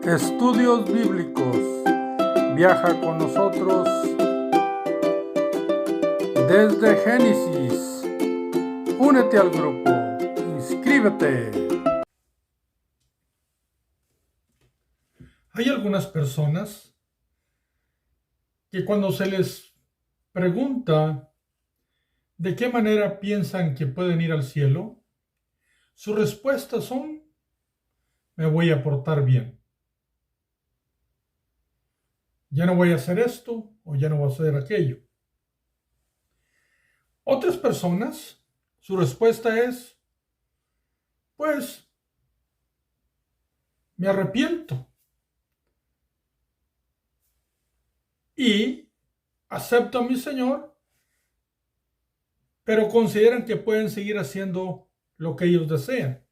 Estudios Bíblicos. Viaja con nosotros desde Génesis. Únete al grupo. Inscríbete. Hay algunas personas que cuando se les pregunta de qué manera piensan que pueden ir al cielo, sus respuestas son: me voy a portar bien. Ya no voy a hacer esto o ya no voy a hacer aquello. Otras personas, su respuesta es: pues me arrepiento y acepto a mi Señor, pero consideran que pueden seguir haciendo lo que ellos desean.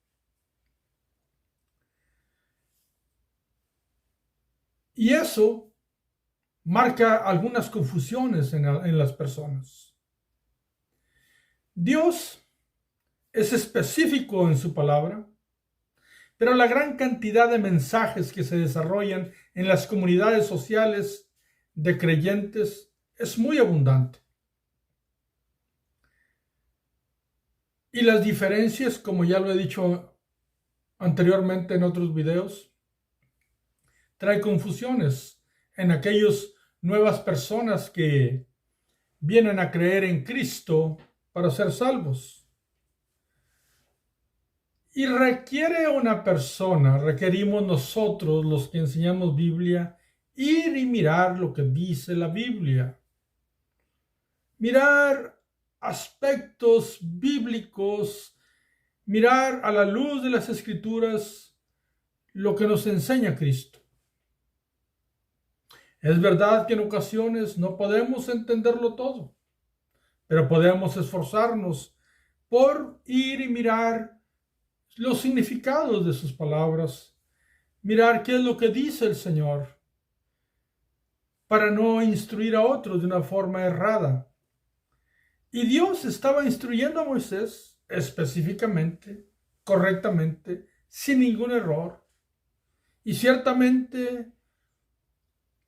Y eso marca algunas confusiones en las personas. Dios es específico en su palabra, pero la gran cantidad de mensajes que se desarrollan en las comunidades sociales de creyentes es muy abundante. Y las diferencias, como ya lo he dicho anteriormente en otros videos, trae confusiones en aquellas nuevas personas que vienen a creer en Cristo para ser salvos. Y requerimos nosotros, los que enseñamos Biblia, ir y mirar lo que dice la Biblia. Mirar aspectos bíblicos, mirar a la luz de las Escrituras lo que nos enseña Cristo. Es verdad que en ocasiones no podemos entenderlo todo, pero podemos esforzarnos por ir y mirar los significados de sus palabras, mirar qué es lo que dice el Señor, para no instruir a otros de una forma errada. Y Dios estaba instruyendo a Moisés específicamente, correctamente, sin ningún error. Y ciertamente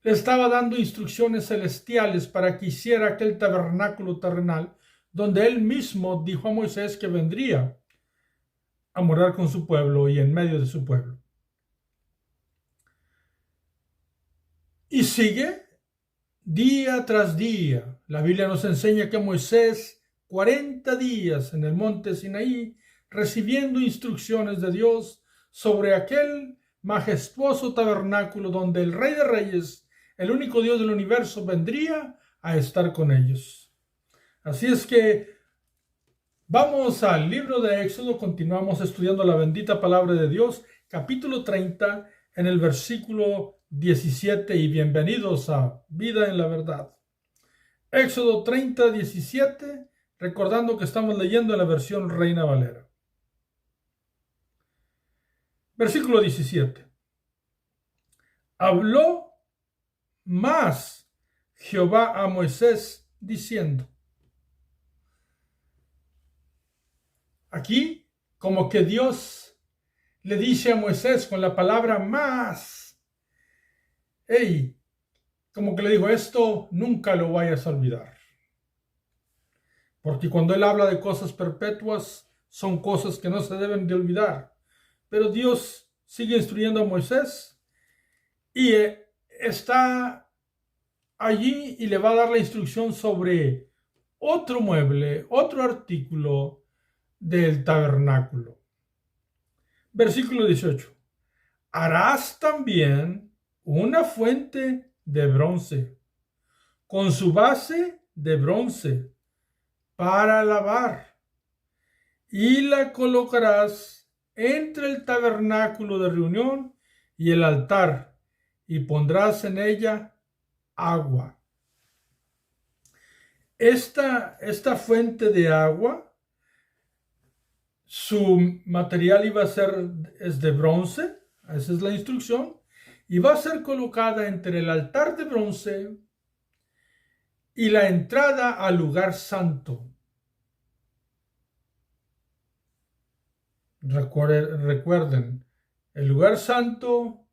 le estaba dando instrucciones celestiales para que hiciera aquel tabernáculo terrenal, donde él mismo dijo a Moisés que vendría a morar con su pueblo y en medio de su pueblo. Y sigue día tras día. La Biblia nos enseña que Moisés, 40 días en el monte Sinaí, recibiendo instrucciones de Dios sobre aquel majestuoso tabernáculo donde el Rey de Reyes, el único Dios del universo, vendría a estar con ellos. Así es que vamos al libro de Éxodo, continuamos estudiando la bendita palabra de Dios, capítulo 30, en el versículo 17, y bienvenidos a Vida en la Verdad. Éxodo 30, 17, recordando que estamos leyendo la versión Reina Valera. Versículo 17. Habló más Jehová a Moisés diciendo. Aquí, como que Dios le dice a Moisés con la palabra más. Como que le dijo: esto nunca lo vayas a olvidar. Porque cuando Él habla de cosas perpetuas, son cosas que no se deben de olvidar. Pero Dios sigue instruyendo a Moisés y está allí y le va a dar la instrucción sobre otro mueble, otro artículo del tabernáculo. Versículo 18. Harás también una fuente de bronce, con su base de bronce, para lavar, y la colocarás entre el tabernáculo de reunión y el altar, y pondrás en ella agua. Esta fuente de agua, su material es de bronce, esa es la instrucción, y va a ser colocada entre el altar de bronce y la entrada al lugar santo. Recuerden, el lugar santo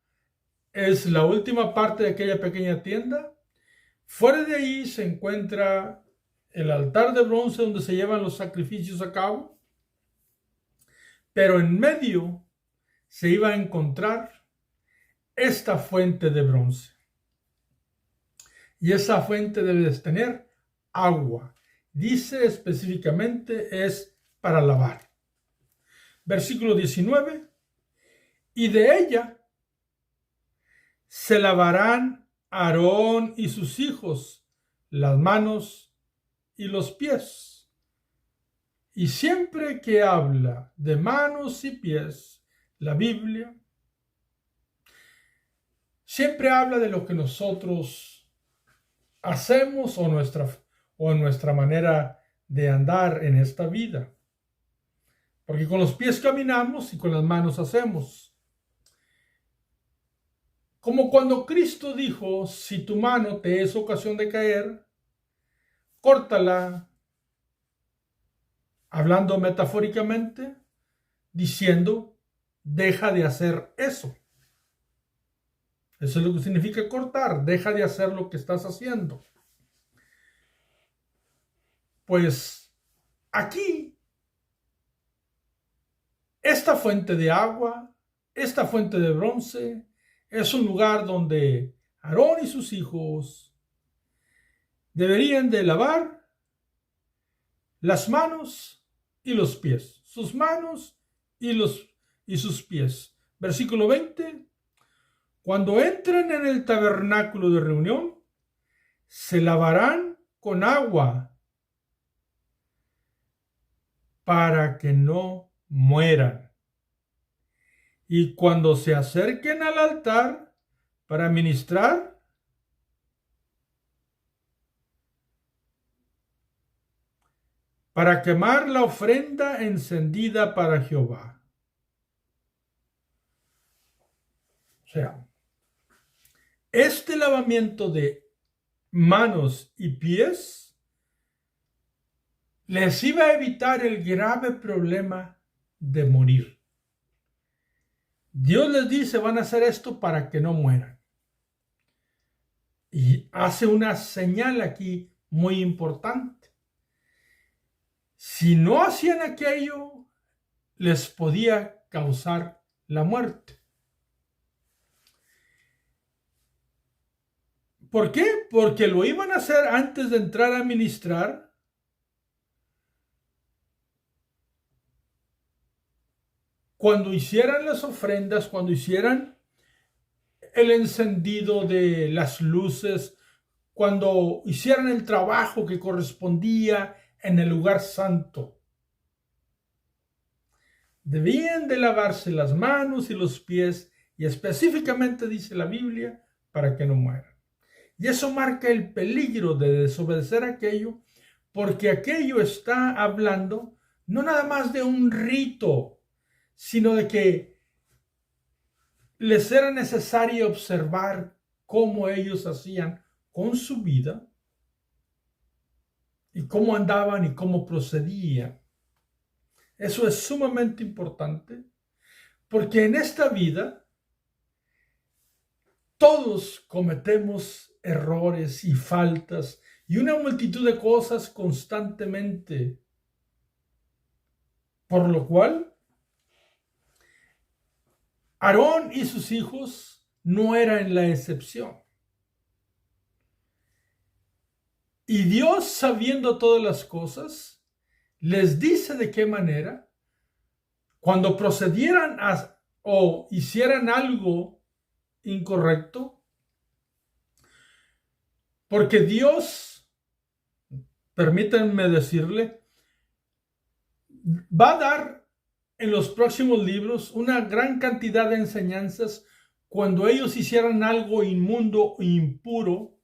es la última parte de aquella pequeña tienda. Fuera de ahí se encuentra el altar de bronce donde se llevan los sacrificios a cabo, pero en medio se iba a encontrar esta fuente de bronce. Y esa fuente debe de tener agua. Dice específicamente es para lavar. Versículo 19. Y de ella se lavarán Aarón y sus hijos las manos y los pies. Y siempre que habla de manos y pies, la Biblia siempre habla de lo que nosotros hacemos o nuestra manera de andar en esta vida. Porque con los pies caminamos y con las manos hacemos. Como cuando Cristo dijo, si tu mano te es ocasión de caer, córtala, hablando metafóricamente, diciendo, deja de hacer eso. Eso es lo que significa cortar, deja de hacer lo que estás haciendo. Pues aquí, esta fuente de agua, esta fuente de bronce, es un lugar donde Aarón y sus hijos deberían de lavar las manos y los pies, sus manos y sus pies. Versículo 20. Cuando entren en el tabernáculo de reunión, se lavarán con agua para que no mueran. Y cuando se acerquen al altar para ministrar, para quemar la ofrenda encendida para Jehová. O sea, este lavamiento de manos y pies les iba a evitar el grave problema de morir. Dios les dice, van a hacer esto para que no mueran. Y hace una señal aquí muy importante. Si no hacían aquello, les podía causar la muerte. ¿Por qué? Porque lo iban a hacer antes de entrar a ministrar. Cuando hicieran las ofrendas, cuando hicieran el encendido de las luces, cuando hicieran el trabajo que correspondía en el lugar santo, debían de lavarse las manos y los pies, y específicamente dice la Biblia, para que no mueran. Y eso marca el peligro de desobedecer aquello, porque aquello está hablando no nada más de un rito, sino de que les era necesario observar cómo ellos hacían con su vida y cómo andaban y cómo procedían. Eso es sumamente importante, porque en esta vida todos cometemos errores y faltas y una multitud de cosas constantemente, por lo cual Aarón y sus hijos no eran la excepción. Y Dios, sabiendo todas las cosas, les dice de qué manera, cuando procedieran o hicieran algo incorrecto, porque Dios, permítanme decirle, va a dar en los próximos libros una gran cantidad de enseñanzas cuando ellos hicieran algo inmundo e impuro,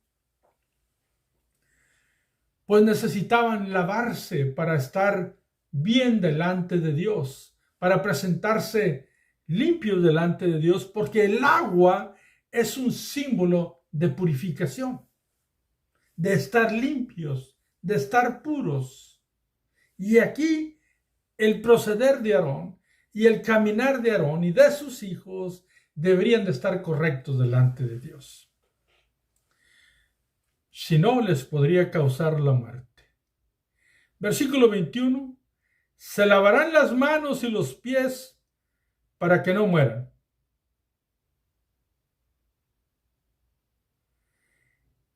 pues necesitaban lavarse para estar bien delante de Dios, para presentarse limpios delante de Dios, porque el agua es un símbolo de purificación, de estar limpios, de estar puros. Y aquí el proceder de Aarón y el caminar de Aarón y de sus hijos deberían de estar correctos delante de Dios. Si no, les podría causar la muerte. Versículo 21. Se lavarán las manos y los pies para que no mueran.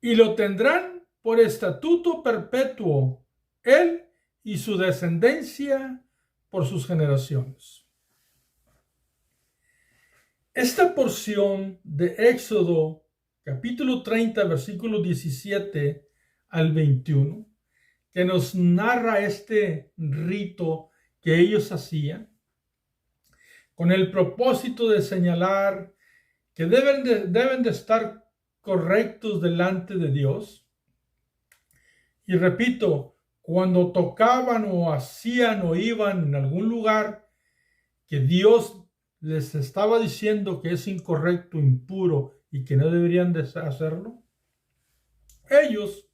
Y lo tendrán por estatuto perpetuo, él y su descendencia por sus generaciones. Esta porción de Éxodo, capítulo 30, versículo 17 al 21, que nos narra este rito que ellos hacían, con el propósito de señalar que deben de estar correctos delante de Dios. Y repito, cuando tocaban o hacían o iban en algún lugar que Dios les estaba diciendo que es incorrecto, impuro y que no deberían de hacerlo, ellos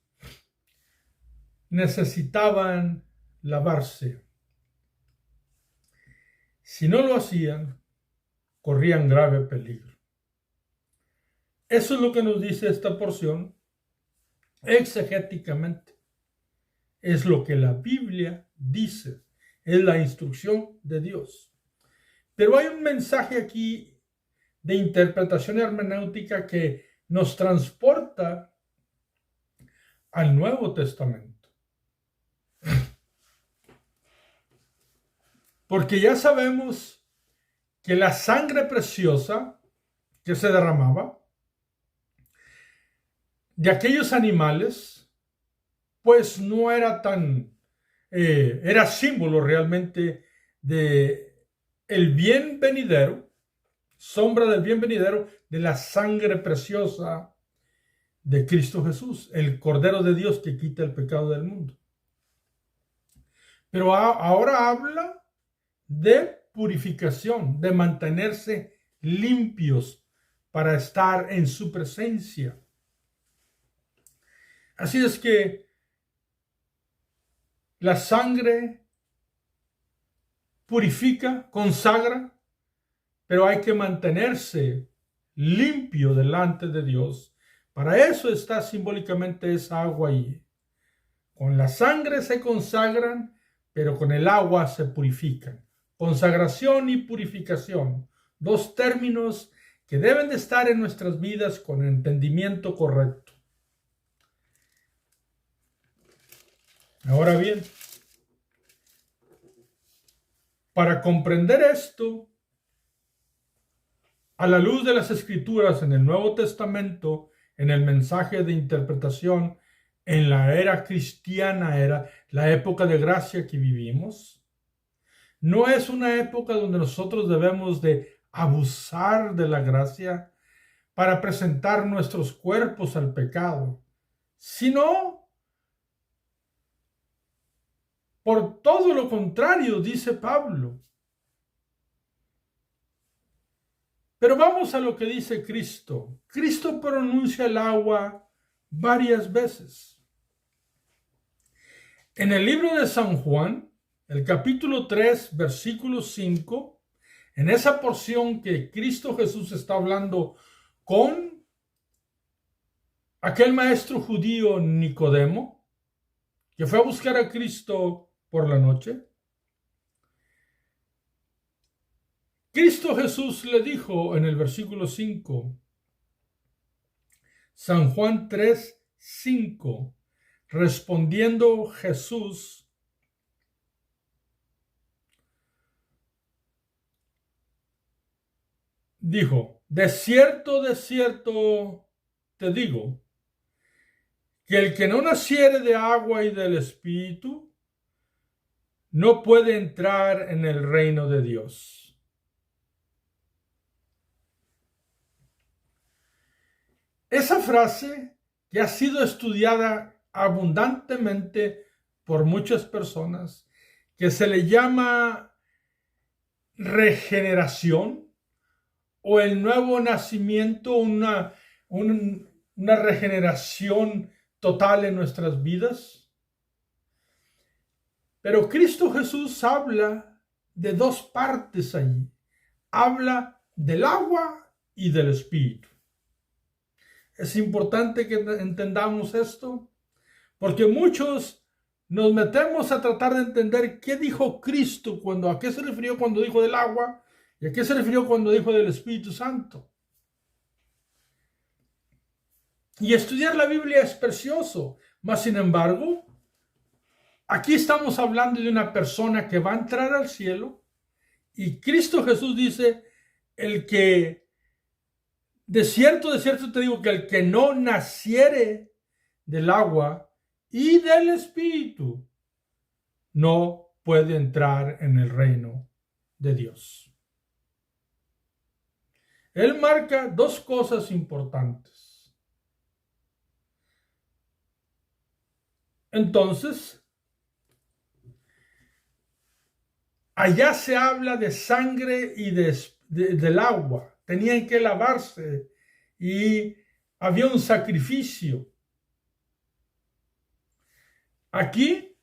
necesitaban lavarse. Si no lo hacían, corrían grave peligro. Eso es lo que nos dice esta porción exegéticamente. Es lo que la Biblia dice, es la instrucción de Dios. Pero hay un mensaje aquí de interpretación hermenéutica que nos transporta al Nuevo Testamento. Porque ya sabemos que la sangre preciosa que se derramaba de aquellos animales, pues no era tan, era símbolo realmente de el bien venidero, sombra del bien venidero de la sangre preciosa de Cristo Jesús, el Cordero de Dios que quita el pecado del mundo. Pero ahora habla de purificación, de mantenerse limpios para estar en su presencia. Así es que la sangre purifica, consagra, pero hay que mantenerse limpio delante de Dios. Para eso está simbólicamente esa agua ahí. Con la sangre se consagran, pero con el agua se purifican. Consagración y purificación, dos términos que deben de estar en nuestras vidas con entendimiento correcto. Ahora bien, para comprender esto, a la luz de las Escrituras en el Nuevo Testamento, en el mensaje de interpretación, en la era cristiana, era la época de gracia que vivimos, no es una época donde nosotros debemos de abusar de la gracia para presentar nuestros cuerpos al pecado, sino por todo lo contrario, dice Pablo. Pero vamos a lo que dice Cristo. Cristo pronuncia el agua varias veces. En el libro de San Juan, el capítulo 3, versículo 5, en esa porción que Cristo Jesús está hablando con aquel maestro judío Nicodemo, que fue a buscar a Cristo por la noche, Cristo Jesús le dijo en el versículo 5, San Juan 3, 5, respondiendo Jesús, dijo, de cierto te digo, que el que no naciere de agua y del Espíritu, no puede entrar en el reino de Dios. Esa frase que ha sido estudiada abundantemente por muchas personas, que se le llama regeneración o el nuevo nacimiento, una regeneración total en nuestras vidas. Pero Cristo Jesús habla de dos partes allí. Habla del agua y del Espíritu. Es importante que entendamos esto, porque muchos nos metemos a tratar de entender qué dijo Cristo, a qué se refirió cuando dijo del agua y a qué se refirió cuando dijo del Espíritu Santo. Y estudiar la Biblia es precioso, mas sin embargo, aquí estamos hablando de una persona que va a entrar al cielo y Cristo Jesús dice, de cierto te digo que el que no naciere del agua y del Espíritu no puede entrar en el reino de Dios. Él marca dos cosas importantes. Entonces, allá se habla de sangre y del agua. Tenían que lavarse y había un sacrificio. Aquí,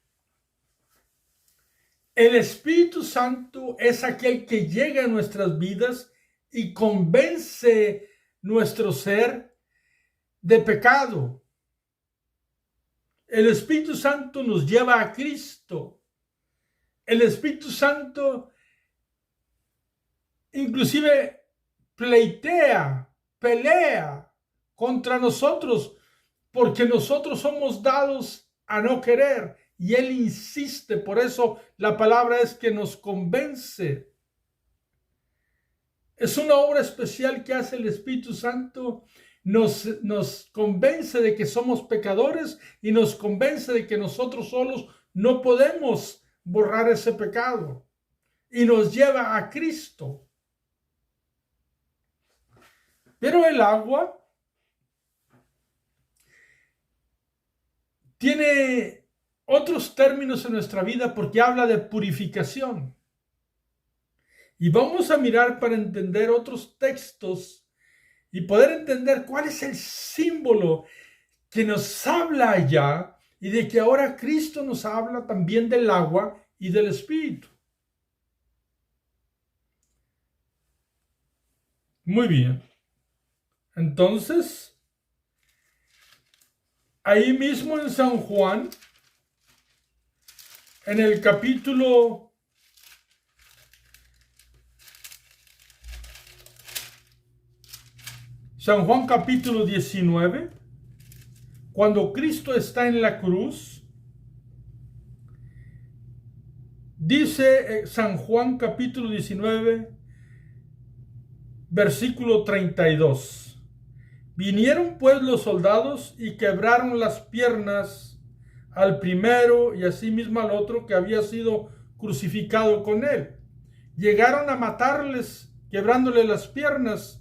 el Espíritu Santo es aquel que llega a nuestras vidas y convence nuestro ser de pecado. El Espíritu Santo nos lleva a Cristo. El Espíritu Santo inclusive pelea contra nosotros, porque nosotros somos dados a no querer y Él insiste. Por eso la palabra es que nos convence. Es una obra especial que hace el Espíritu Santo. Nos convence de que somos pecadores y nos convence de que nosotros solos no podemos borrar ese pecado y nos lleva a Cristo. Pero el agua tiene otros términos en nuestra vida porque habla de purificación. Y vamos a mirar para entender otros textos y poder entender cuál es el símbolo que nos habla allá y de que ahora Cristo nos habla también del agua y del Espíritu. Muy bien. Entonces, ahí mismo en San Juan, en el capítulo San Juan capítulo 19, cuando Cristo está en la cruz, dice San Juan capítulo 19, versículo 32. Vinieron pues los soldados y quebraron las piernas al primero y asimismo al otro que había sido crucificado con él. Llegaron a matarles, quebrándole las piernas,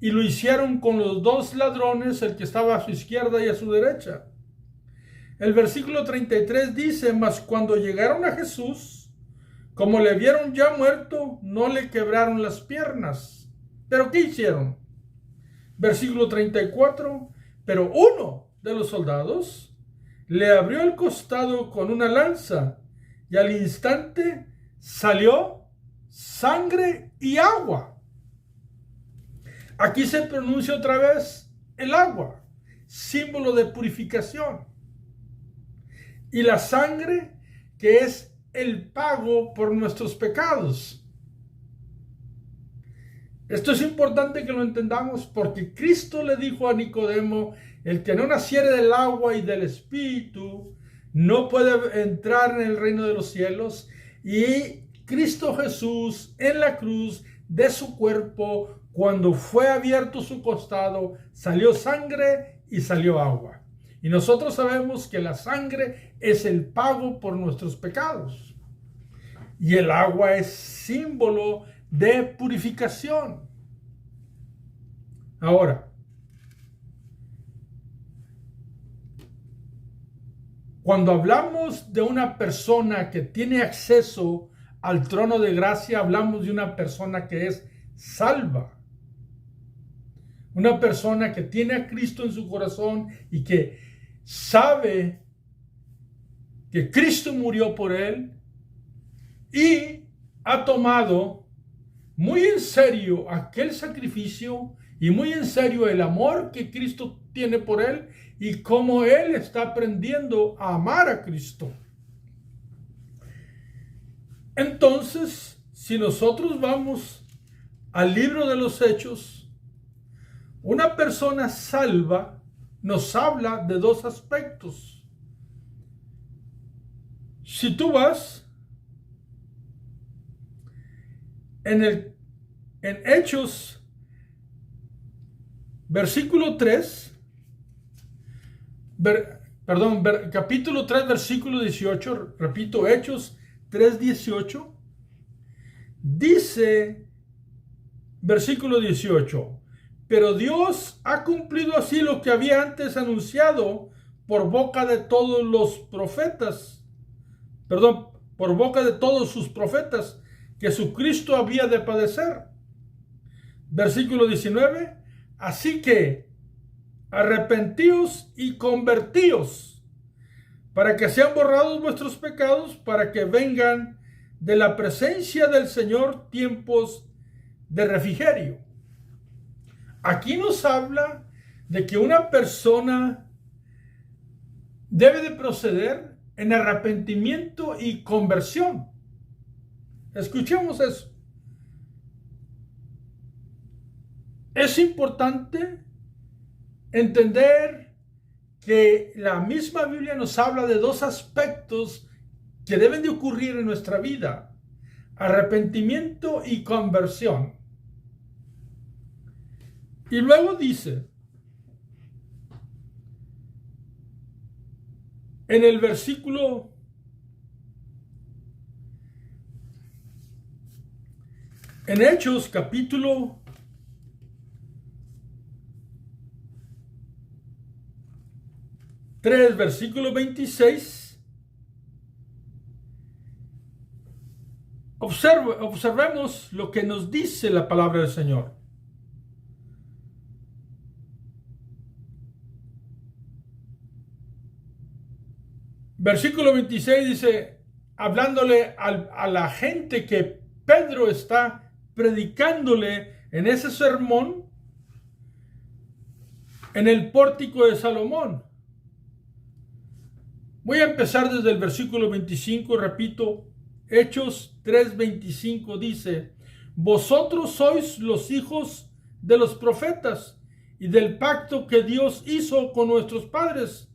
y lo hicieron con los dos ladrones, el que estaba a su izquierda y a su derecha. El versículo 33 dice, mas cuando llegaron a Jesús, como le vieron ya muerto, no le quebraron las piernas. ¿Pero qué hicieron? Versículo 34, pero uno de los soldados le abrió el costado con una lanza y al instante salió sangre y agua. Aquí se pronuncia otra vez el agua, símbolo de purificación. Y la sangre, que es el pago por nuestros pecados. Esto es importante que lo entendamos porque Cristo le dijo a Nicodemo, el que no naciere del agua y del Espíritu no puede entrar en el reino de los cielos. Y Cristo Jesús en la cruz de su cuerpo, cuando fue abierto su costado, salió sangre y salió agua. Y nosotros sabemos que la sangre es el pago por nuestros pecados. Y el agua es símbolo de purificación. Ahora, cuando hablamos de una persona que tiene acceso al trono de gracia, hablamos de una persona que es salva. Una persona que tiene a Cristo en su corazón y que sabe que Cristo murió por él y ha tomado muy en serio aquel sacrificio y muy en serio el amor que Cristo tiene por él y cómo él está aprendiendo a amar a Cristo. Entonces, si nosotros vamos al libro de los Hechos, una persona salva nos habla de dos aspectos. Si tú vas en Hechos, versículo 3, capítulo 3, versículo 18, repito, Hechos 3:18, dice, versículo 18, pero Dios ha cumplido así lo que había antes anunciado por boca de todos los profetas, por boca de todos sus profetas, que Jesucristo había de padecer. Versículo 19, así que arrepentíos y convertíos, para que sean borrados vuestros pecados, para que vengan de la presencia del Señor tiempos de refrigerio. Aquí nos habla de que una persona debe de proceder en arrepentimiento y conversión. Escuchemos eso. Es importante entender que la misma Biblia nos habla de dos aspectos que deben de ocurrir en nuestra vida: arrepentimiento y conversión. Y luego dice, en el versículo, en Hechos capítulo 3, versículo 26, observemos lo que nos dice la palabra del Señor. Versículo 26 dice, hablándole a la gente que Pedro está predicándole en ese sermón en el pórtico de Salomón. Voy a empezar desde el versículo 25, repito, Hechos 3:25 dice, vosotros sois los hijos de los profetas y del pacto que Dios hizo con nuestros padres,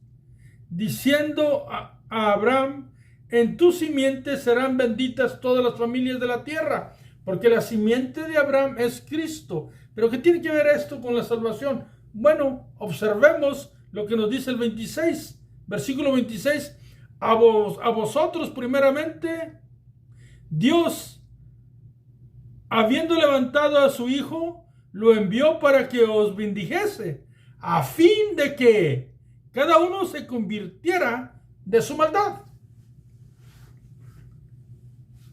diciendo a Abraham, en tu simiente serán benditas todas las familias de la tierra, porque la simiente de Abraham es Cristo. ¿Pero qué tiene que ver esto con la salvación? Bueno, observemos lo que nos dice el 26, versículo 26. A vosotros primeramente, Dios, habiendo levantado a su Hijo, lo envió para que os bendijese, a fin de que cada uno se convirtiera de su maldad,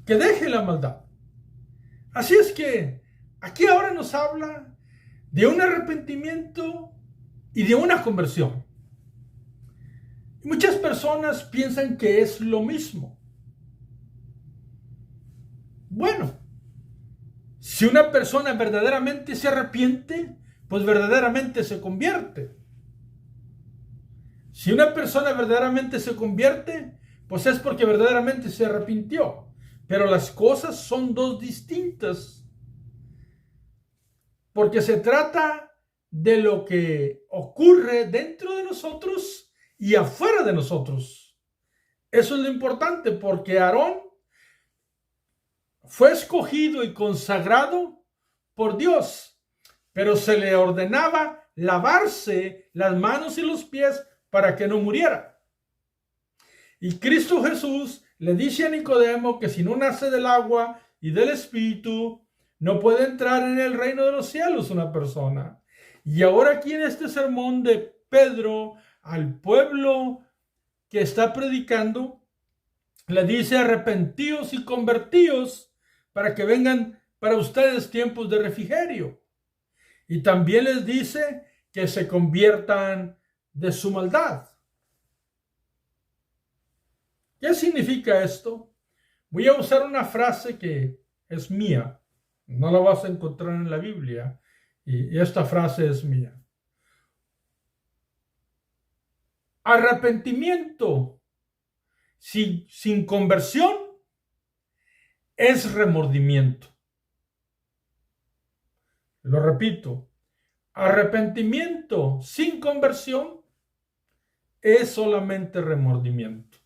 que deje la maldad. Así es que aquí ahora nos habla de un arrepentimiento y de una conversión. Muchas personas piensan que es lo mismo. Bueno, si una persona verdaderamente se arrepiente, pues verdaderamente se convierte. Si una persona verdaderamente se convierte, pues es porque verdaderamente se arrepintió. Pero las cosas son dos distintas. Porque se trata de lo que ocurre dentro de nosotros y afuera de nosotros. Eso es lo importante, porque Aarón fue escogido y consagrado por Dios, pero se le ordenaba lavarse las manos y los pies para que no muriera. Y Cristo Jesús le dice a Nicodemo que si no nace del agua y del Espíritu, no puede entrar en el reino de los cielos una persona. Y ahora aquí en este sermón de Pedro al pueblo que está predicando, le dice: arrepentíos y convertíos para que vengan para ustedes tiempos de refrigerio. Y también les dice que se conviertan de su maldad. ¿Qué significa esto? Voy a usar una frase que es mía, No la vas a encontrar en la Biblia. Y esta frase es mía. Arrepentimiento sin conversión es remordimiento. Lo repito, arrepentimiento sin conversión es solamente remordimiento.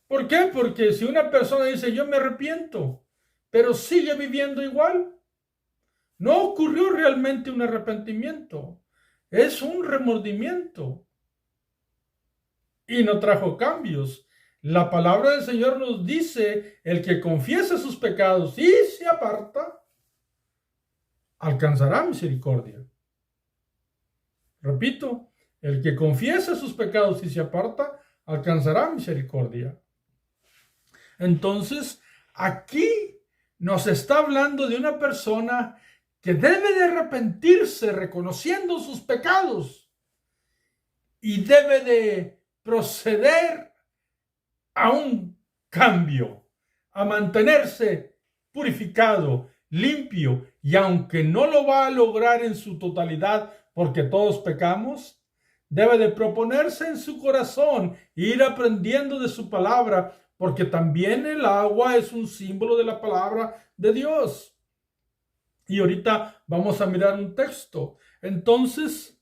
¿Por qué? Porque si una persona dice yo me arrepiento, pero sigue viviendo igual, no ocurrió realmente un arrepentimiento, es un remordimiento y no trajo cambios. La palabra del Señor nos dice, el que confiesa sus pecados y se aparta, alcanzará misericordia. Repito, el que confiesa sus pecados y se aparta, alcanzará misericordia. Entonces, aquí nos está hablando de una persona que debe de arrepentirse reconociendo sus pecados y debe de proceder a un cambio, a mantenerse purificado, limpio, y aunque no lo va a lograr en su totalidad porque todos pecamos, debe de proponerse en su corazón ir aprendiendo de su palabra, porque también el agua es un símbolo de la palabra de Dios. Y ahorita vamos a mirar un texto. Entonces,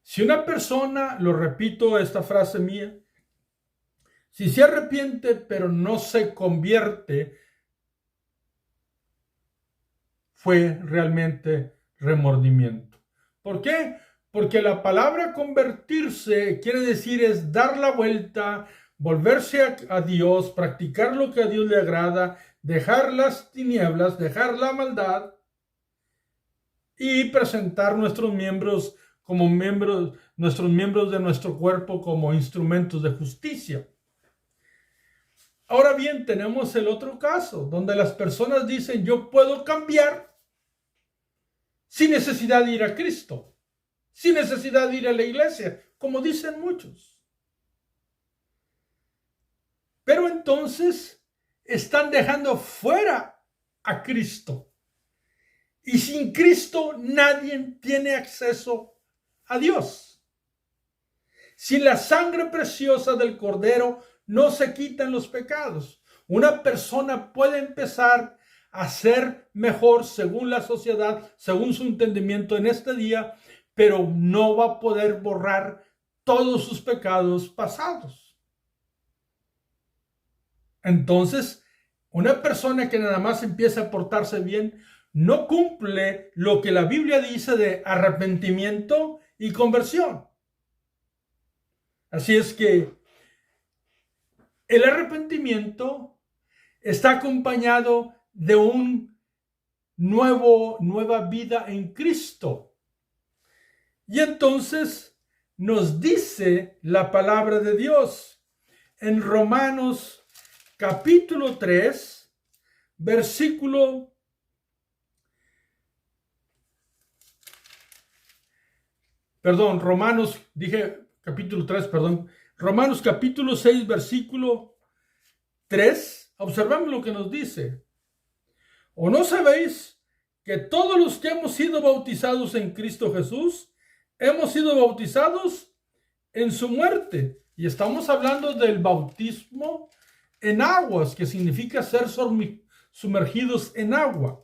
si una persona, lo repito esta frase mía, si se arrepiente pero no se convierte, fue realmente remordimiento. ¿Por qué? Porque la palabra convertirse quiere decir es dar la vuelta, volverse a Dios, practicar lo que a Dios le agrada, dejar las tinieblas, dejar la maldad y presentar nuestros miembros de nuestro cuerpo como instrumentos de justicia. Ahora bien, tenemos el otro caso, donde las personas dicen, yo puedo cambiar sin necesidad de ir a Cristo, sin necesidad de ir a la iglesia, como dicen muchos. Pero entonces están dejando fuera a Cristo. Y sin Cristo nadie tiene acceso a Dios. Sin la sangre preciosa del Cordero no se quitan los pecados. Una persona puede empezar a ser mejor según la sociedad, según su entendimiento en este día, pero no va a poder borrar todos sus pecados pasados. Entonces, una persona que nada más empieza a portarse bien no cumple lo que la Biblia dice de arrepentimiento y conversión. Así es que el arrepentimiento está acompañado de nueva vida en Cristo. Y entonces nos dice la palabra de Dios en Romanos capítulo 3, versículo Romanos capítulo 6, versículo 3, observamos lo que nos dice. ¿O no sabéis que todos los que hemos sido bautizados en Cristo Jesús, hemos sido bautizados en su muerte? Y estamos hablando del bautismo en aguas, que significa ser sumergidos en agua.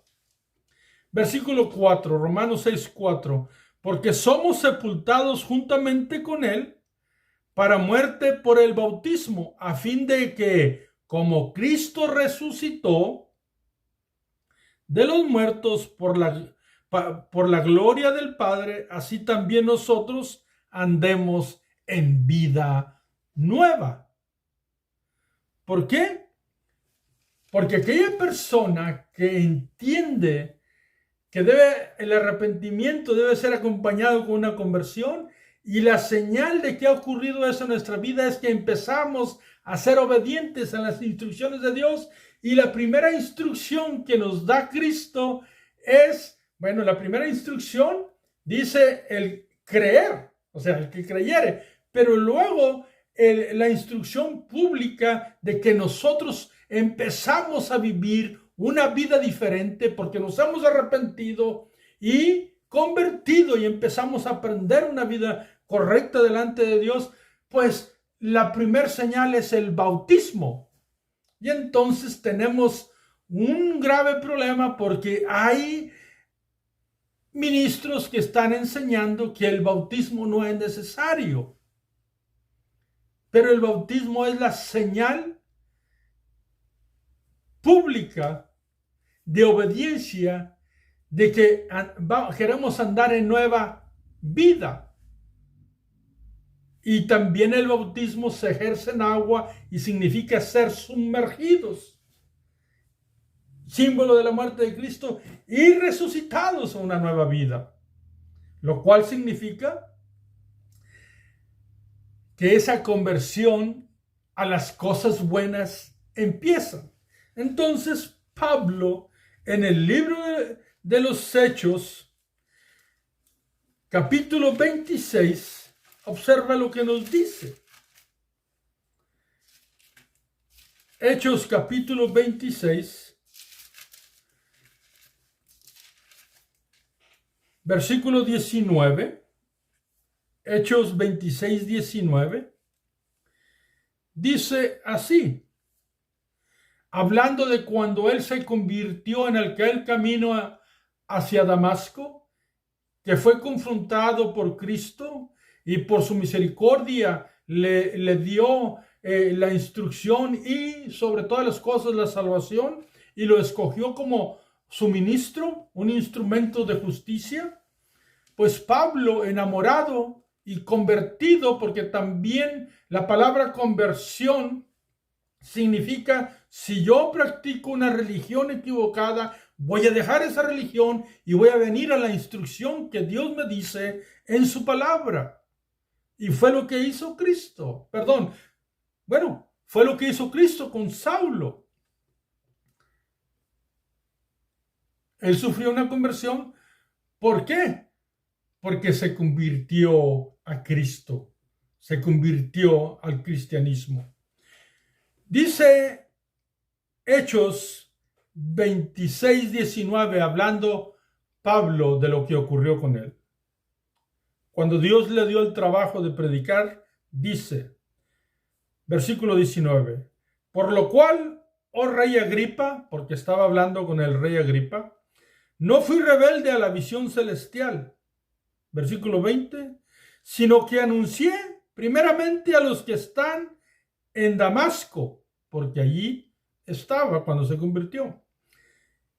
Versículo 4, Romanos 6, 4. Porque somos sepultados juntamente con él para muerte por el bautismo, a fin de que, como Cristo resucitó de los muertos por la gloria del Padre, así también nosotros andemos en vida nueva. ¿Por qué? Porque aquella persona que entiende que el arrepentimiento debe ser acompañado con una conversión, y la señal de que ha ocurrido eso en nuestra vida es que empezamos a ser obedientes a las instrucciones de Dios. Y la primera instrucción que nos da Cristo es, la primera instrucción dice el creer, o sea, el que creyere, pero luego la instrucción pública de que nosotros empezamos a vivir una vida diferente porque nos hemos arrepentido y convertido y empezamos a aprender una vida correcta delante de Dios, pues la primer señal es el bautismo. Y entonces tenemos un grave problema porque hay ministros que están enseñando que el bautismo no es necesario. Pero el bautismo es la señal pública de obediencia de que queremos andar en nueva vida. Y también el bautismo se ejerce en agua y significa ser sumergidos. Símbolo de la muerte de Cristo y resucitados a una nueva vida. Lo cual significa que esa conversión a las cosas buenas empieza. Entonces Pablo, en el libro de los Hechos, capítulo 26, observa lo que nos dice. Hechos capítulo 26, versículo 19. Hechos 26, 19. Dice así, hablando de cuando él se convirtió en aquel camino hacia Damasco, que fue confrontado por Cristo y por su misericordia le dio la instrucción y sobre todas las cosas la salvación, y lo escogió como su ministro, un instrumento de justicia. Pues Pablo, enamorado y convertido, porque también la palabra conversión significa, si yo practico una religión equivocada, voy a dejar esa religión y voy a venir a la instrucción que Dios me dice en su palabra. Y fue lo que hizo Cristo. Fue lo que hizo Cristo con Saulo. Él sufrió una conversión. ¿Por qué? Porque se convirtió a Cristo. Se convirtió al cristianismo. Dice Hechos 26, 19, hablando Pablo de lo que ocurrió con él. Cuando Dios le dio el trabajo de predicar, dice, versículo 19, por lo cual, oh rey Agripa, porque estaba hablando con el rey Agripa, no fui rebelde a la visión celestial, versículo 20, sino que anuncié primeramente a los que están en Damasco, porque allí estaba cuando se convirtió,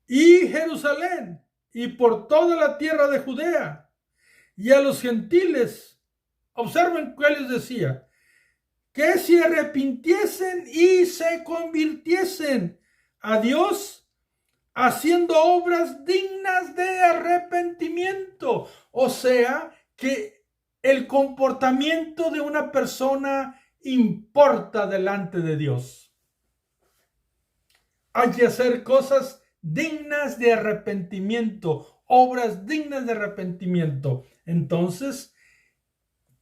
y Jerusalén, y por toda la tierra de Judea, y a los gentiles. Observen qué les decía, que se arrepintiesen y se convirtiesen a Dios, haciendo obras dignas de arrepentimiento. O sea, que el comportamiento de una persona importa delante de Dios. Hay que hacer cosas dignas de arrepentimiento, obras dignas de arrepentimiento. Entonces,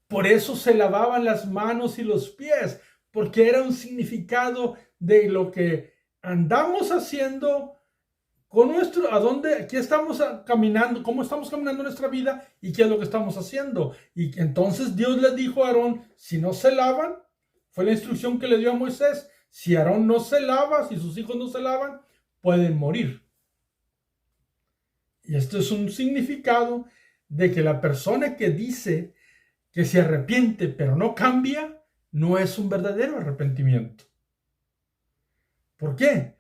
por eso se lavaban las manos y los pies, porque era un significado de lo que andamos haciendo con qué estamos caminando, cómo estamos caminando nuestra vida y qué es lo que estamos haciendo. Y entonces Dios le dijo a Aarón, si no se lavan, fue la instrucción que le dio a Moisés, si Aarón no se lava, si sus hijos no se lavan, pueden morir. Y esto es un significado de que la persona que dice que se arrepiente pero no cambia, no es un verdadero arrepentimiento. ¿Por qué?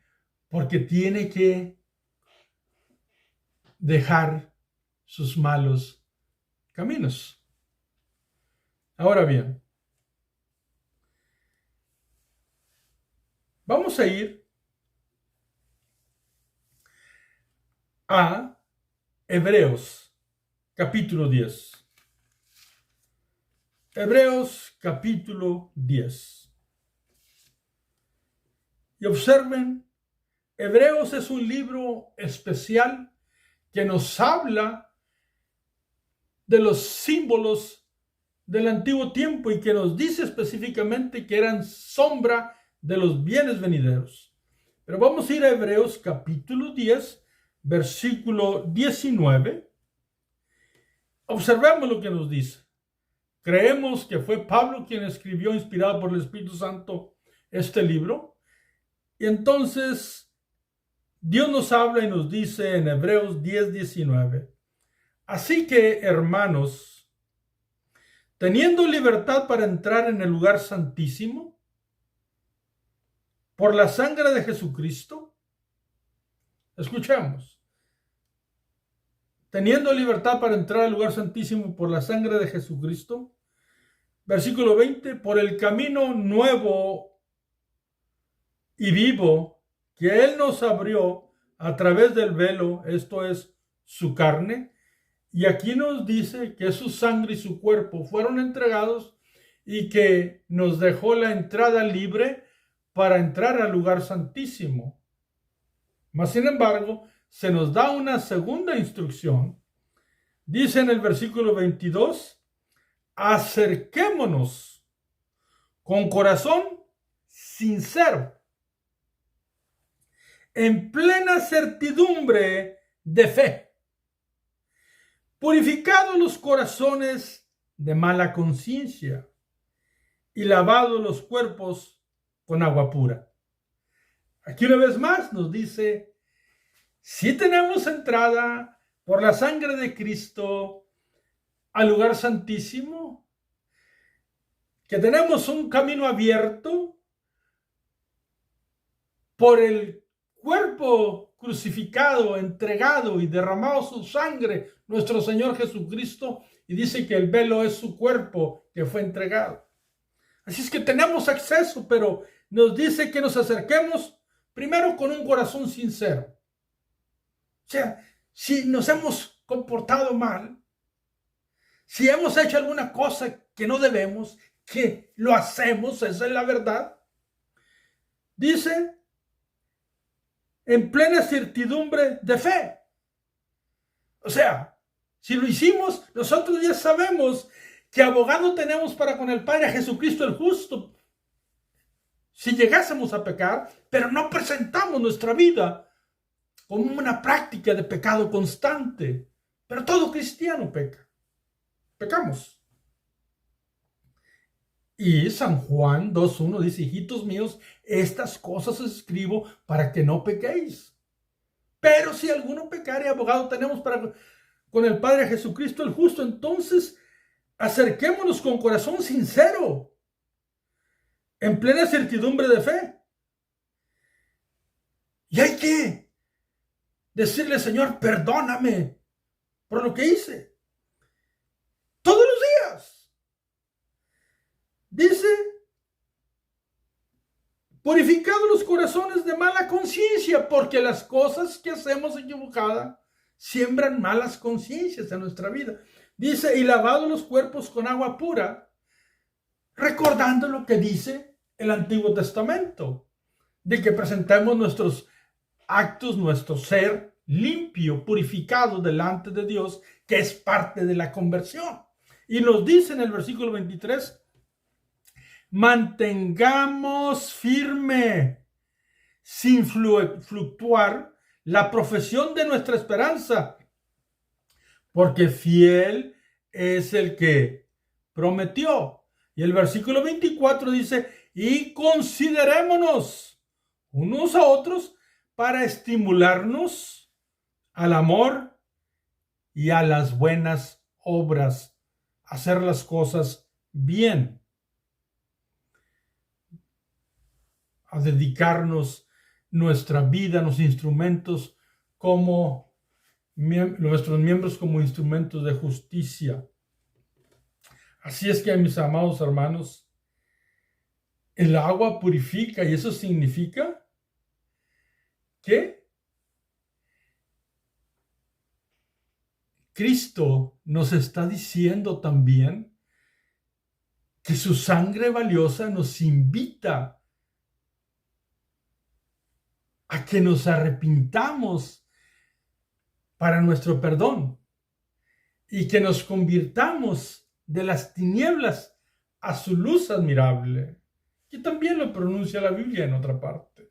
Porque tiene que dejar sus malos caminos. Ahora bien, vamos a ir a Hebreos, capítulo 10. Hebreos, capítulo 10. Y observen, Hebreos es un libro especial que nos habla de los símbolos del antiguo tiempo y que nos dice específicamente que eran sombra de los bienes venideros. Pero vamos a ir a Hebreos capítulo 10, versículo 19. Observemos lo que nos dice. Creemos que fue Pablo quien escribió, inspirado por el Espíritu Santo, este libro. Y entonces Dios nos habla y nos dice en Hebreos 10, 19. Así que, hermanos, teniendo libertad para entrar en el lugar santísimo, por la sangre de Jesucristo, escuchemos, teniendo libertad para entrar al lugar santísimo por la sangre de Jesucristo, versículo 20, por el camino nuevo y vivo que Él nos abrió a través del velo, esto es su carne, y aquí nos dice que su sangre y su cuerpo fueron entregados y que nos dejó la entrada libre para entrar al lugar santísimo. Mas, sin embargo, se nos da una segunda instrucción. Dice en el versículo 22, acerquémonos con corazón sincero, en plena certidumbre de fe, purificados los corazones de mala conciencia y lavados los cuerpos con agua pura. Aquí una vez más nos dice, si tenemos entrada por la sangre de Cristo al lugar santísimo, que tenemos un camino abierto por el cuerpo crucificado, entregado y derramado su sangre, nuestro Señor Jesucristo, y dice que el velo es su cuerpo que fue entregado. Así es que tenemos acceso, pero nos dice que nos acerquemos primero con un corazón sincero. O sea, si nos hemos comportado mal, si hemos hecho alguna cosa que no debemos, que lo hacemos, esa es la verdad. Dice, en plena certidumbre de fe. O sea, si lo hicimos, nosotros ya sabemos que abogado tenemos para con el Padre, a Jesucristo el justo. Si llegásemos a pecar, pero no presentamos nuestra vida como una práctica de pecado constante. Pero todo cristiano peca. Pecamos. Y San Juan 2:1 dice, hijitos míos, estas cosas os escribo para que no pequéis. Pero si alguno pecare, abogado tenemos para con el Padre Jesucristo el justo. Entonces, acerquémonos con corazón sincero, en plena certidumbre de fe. Y hay que decirle, Señor, perdóname por lo que hice. Todos los días. Dice, purificados los corazones de mala conciencia, porque las cosas que hacemos equivocadas siembran malas conciencias en nuestra vida. Dice, y lavados los cuerpos con agua pura, recordando lo que dice el Antiguo Testamento, de que presentemos nuestros actos, nuestro ser limpio, purificado delante de Dios, que es parte de la conversión. Y nos dice en el versículo 23, mantengamos firme, sin fluctuar, la profesión de nuestra esperanza, porque fiel es el que prometió. Y el versículo 24 dice, y considerémonos unos a otros para estimularnos al amor y a las buenas obras, hacer las cosas bien, a dedicarnos nuestra vida, los instrumentos como nuestros miembros como instrumentos de justicia. Así es que, mis amados hermanos, el agua purifica y eso significa que Cristo nos está diciendo también que su sangre valiosa nos invita a que nos arrepintamos para nuestro perdón y que nos convirtamos de las tinieblas a su luz admirable, que también lo pronuncia la Biblia en otra parte.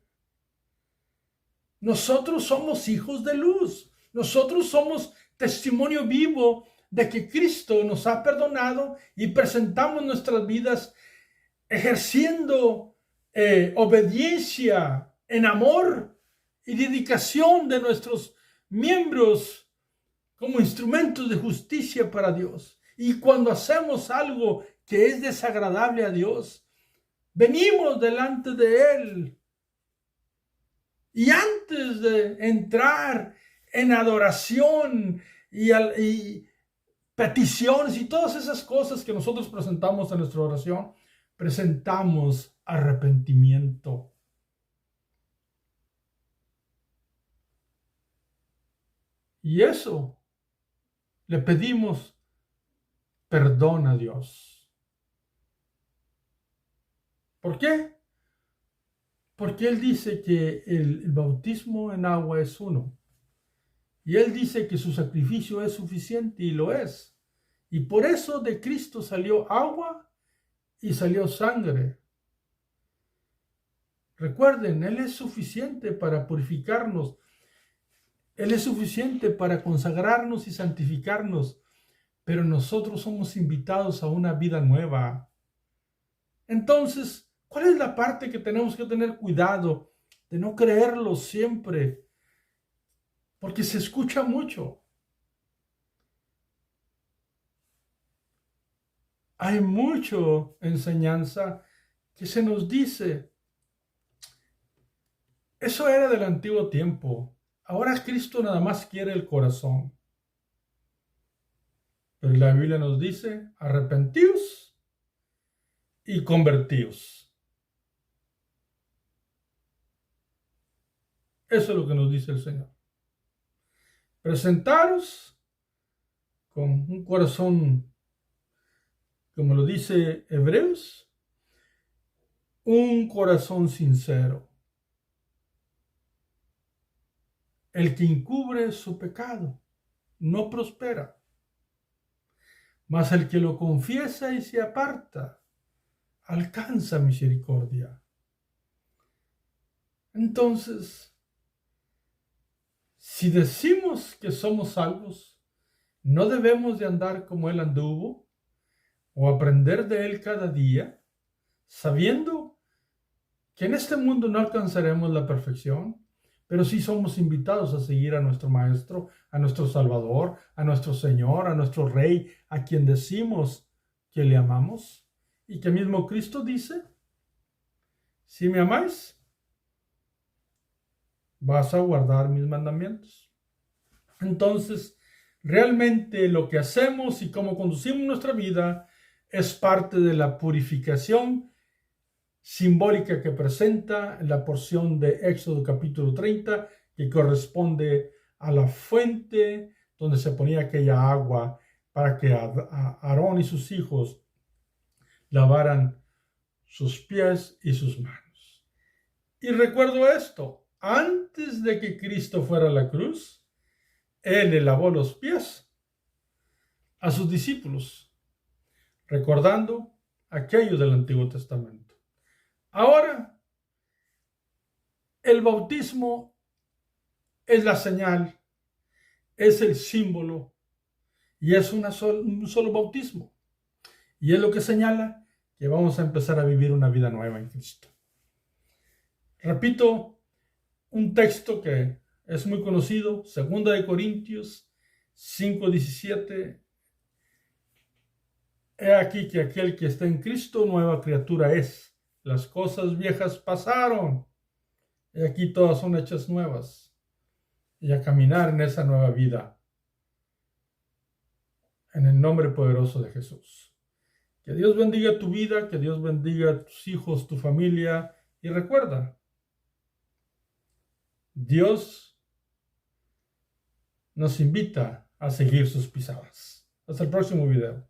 Nosotros somos hijos de luz. Nosotros somos testimonio vivo de que Cristo nos ha perdonado y presentamos nuestras vidas ejerciendo obediencia en amor y dedicación de nuestros miembros como instrumentos de justicia para Dios. Y cuando hacemos algo que es desagradable a Dios, venimos delante de Él. Y antes de entrar en adoración y peticiones y todas esas cosas que nosotros presentamos en nuestra oración, presentamos arrepentimiento. Y eso le pedimos perdón a Dios. ¿Por qué? Porque Él dice que el bautismo en agua es uno. Y Él dice que su sacrificio es suficiente y lo es. Y por eso de Cristo salió agua y salió sangre. Recuerden, Él es suficiente para purificarnos. Él es suficiente para consagrarnos y santificarnos. Pero nosotros somos invitados a una vida nueva. Entonces, ¿cuál es la parte que tenemos que tener cuidado de no creerlo siempre? Porque se escucha mucho. Hay mucha enseñanza que se nos dice. Eso era del antiguo tiempo. Ahora Cristo nada más quiere el corazón. Pero la Biblia nos dice, arrepentíos y convertíos. Eso es lo que nos dice el Señor. Presentaros con un corazón, como lo dice Hebreos, un corazón sincero. El que encubre su pecado no prospera, mas el que lo confiesa y se aparta alcanza misericordia. Entonces, si decimos que somos salvos, no debemos de andar como Él anduvo o aprender de Él cada día, sabiendo que en este mundo no alcanzaremos la perfección, pero sí somos invitados a seguir a nuestro Maestro, a nuestro Salvador, a nuestro Señor, a nuestro Rey, a quien decimos que le amamos y que mismo Cristo dice, si me amáis, vas a guardar mis mandamientos. Entonces, realmente lo que hacemos y cómo conducimos nuestra vida es parte de la purificación simbólica que presenta la porción de Éxodo capítulo 30, que corresponde a la fuente donde se ponía aquella agua para que Aarón y sus hijos lavaran sus pies y sus manos. Y recuerdo esto, antes de que Cristo fuera a la cruz, Él le lavó los pies a sus discípulos, recordando aquello del Antiguo Testamento. Ahora, el bautismo es la señal, es el símbolo y es un solo bautismo. Y es lo que señala que vamos a empezar a vivir una vida nueva en Cristo. Repito, un texto que es muy conocido, 2 Corintios 5:17. He aquí que aquel que está en Cristo, nueva criatura es. Las cosas viejas pasaron. He aquí todas son hechas nuevas. Y a caminar en esa nueva vida. En el nombre poderoso de Jesús. Que Dios bendiga tu vida, que Dios bendiga a tus hijos, tu familia. Y recuerda, Dios nos invita a seguir sus pisadas. Hasta el próximo video.